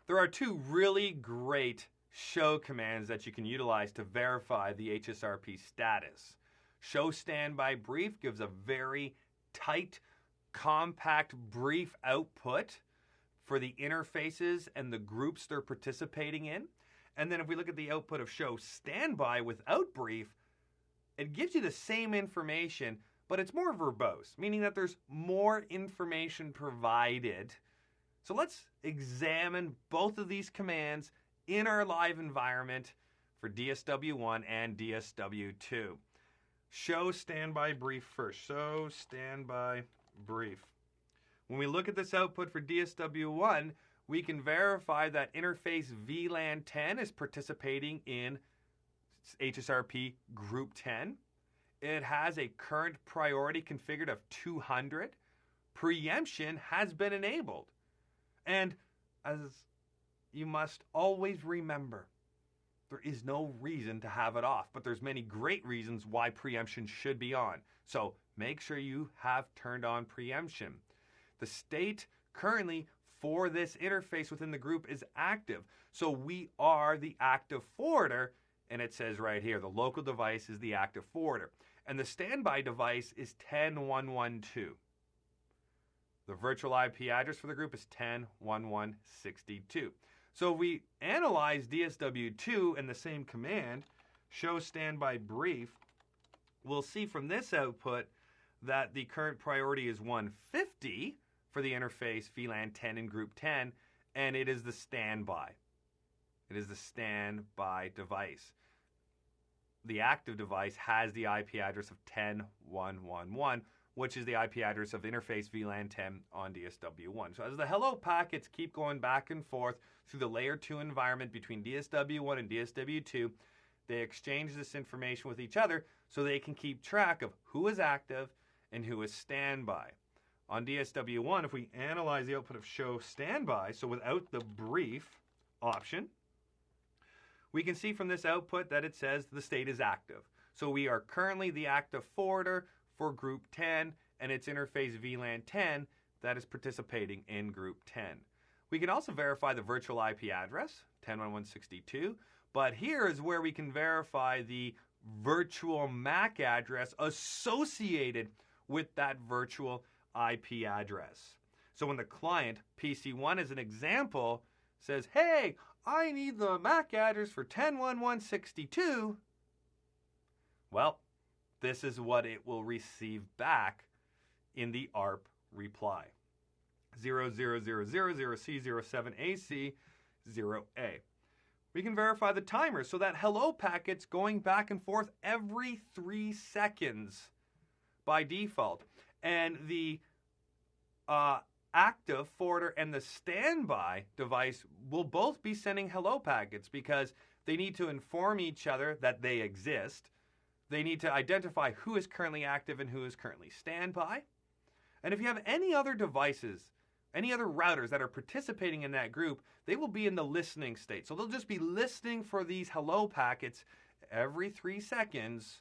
There are two really great show commands that you can utilize to verify the HSRP status. Show standby brief gives a very tight, compact brief output for the interfaces and the groups they're participating in. And then if we look at the output of show standby without brief, it gives you the same information, but it's more verbose, meaning that there's more information provided. So let's examine both of these commands in our live environment for DSW1 and DSW2. Show standby brief first. Show standby brief. When we look at this output for DSW1, we can verify that interface VLAN 10 is participating in HSRP Group 10. It has a current priority configured of 200. Preemption has been enabled. And as you must always remember, there is no reason to have it off, but there's many great reasons why preemption should be on. So make sure you have turned on preemption. The state currently for this interface within the group is active. So we are the active forwarder, and it says right here, the local device is the active forwarder. And the standby device is 10112. The virtual IP address for the group is 10.11.62. So if we analyze DSW2 in the same command, show standby brief, we'll see from this output that the current priority is 150 for the interface VLAN 10 in group 10, and it is the standby. It is the standby device. The active device has the IP address of 10.1.1.1, which is the IP address of interface VLAN 10 on DSW1. So as the hello packets keep going back and forth through the layer 2 environment between DSW1 and DSW2, they exchange this information with each other so they can keep track of who is active and who is standby. On DSW1, if we analyze the output of show standby, so without the brief option, we can see from this output that it says the state is active. So we are currently the active forwarder for group 10 and its interface VLAN 10 that is participating in group 10. We can also verify the virtual IP address, 10.1.1.62, but here is where we can verify the virtual MAC address associated with that virtual IP address. So when the client, PC1 as an example, says, hey, I need the MAC address for 10.1.1.62, well, this is what it will receive back in the ARP reply. 00000C07AC0A. We can verify the timer so that hello packet's going back and forth every 3 seconds by default. And the active forwarder and the standby device will both be sending hello packets because they need to inform each other that they exist. They need to identify who is currently active and who is currently standby. And if you have any other devices, any other routers that are participating in that group, they will be in the listening state. So they'll just be listening for these hello packets every 3 seconds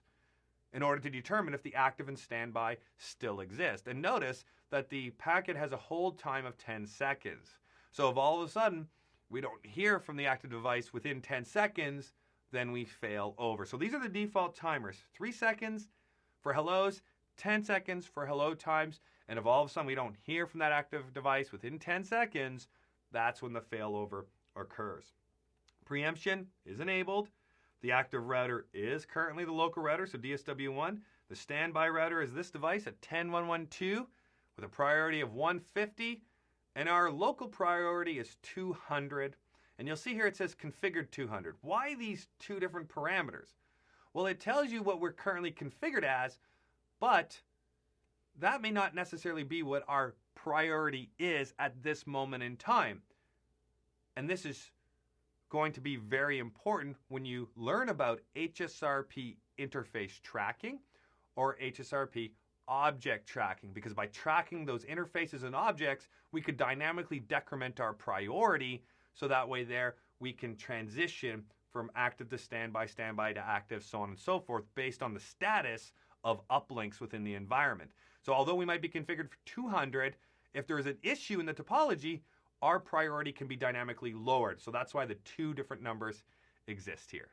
in order to determine if the active and standby still exist. And notice that the packet has a hold time of 10 seconds. So if all of a sudden we don't hear from the active device within 10 seconds, then we fail over. So these are the default timers. 3 seconds for hellos, 10 seconds for hello times, and if all of a sudden we don't hear from that active device within 10 seconds, that's when the failover occurs. Preemption is enabled. The active router is currently the local router, so DSW1. The standby router is this device at 10.1.1.2 with a priority of 150, and our local priority is 200. And you'll see here it says configured 200. Why these two different parameters? Well, it tells you what we're currently configured as, but that may not necessarily be what our priority is at this moment in time. And this is going to be very important when you learn about HSRP interface tracking or HSRP object tracking, because by tracking those interfaces and objects, we could dynamically decrement our priority, so that way there we can transition from active to standby, standby to active, so on and so forth, based on the status of uplinks within the environment. So although we might be configured for 200, if there is an issue in the topology, our priority can be dynamically lowered. So that's why the two different numbers exist here.